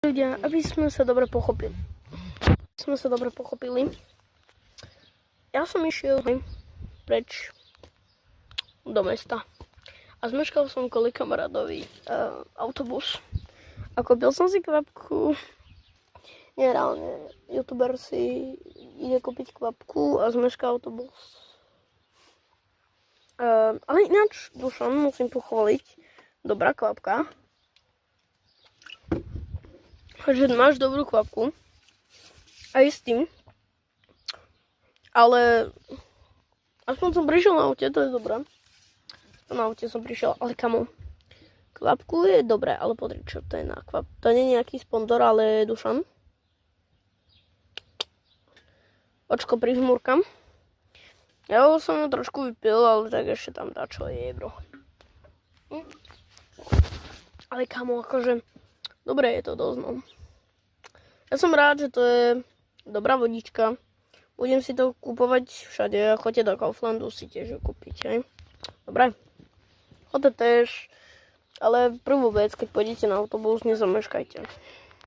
Ľudia, aby sme sa dobre pochopili. Ja som išiel preč do mesta a zmeškal som kvôli kamarádovi autobus. A kúpil som si kvapku. Nie, reálne, youtuber si ide kúpiť kvapku a zmeškal autobus. Ale ináč, Dušan, musím pochváliť. Dobrá kvapka. Takže máš dobrú kvapku. Aj s tým. Ale aspoň som prišiel na aute, to je dobré. Na aute som prišiel, ale kamo. Kvapku je dobré, ale podri, čo to je na kvap. To nie je nejaký sponzor, ale Dušan. Očko prižmúrkam. Ja som ju trošku vypil, ale tak ešte tam dačo je, bro. Ale kamo, akože dobre je to dosť, no. Ja som rád, že to je dobrá vodička. Budem si to kúpovať všade. Choďte do Kauflandu si tiež ju kúpiť, hej. Dobre. Choďte tiež. Ale prvú vec, keď pôjdete na autobus, nezameškajte.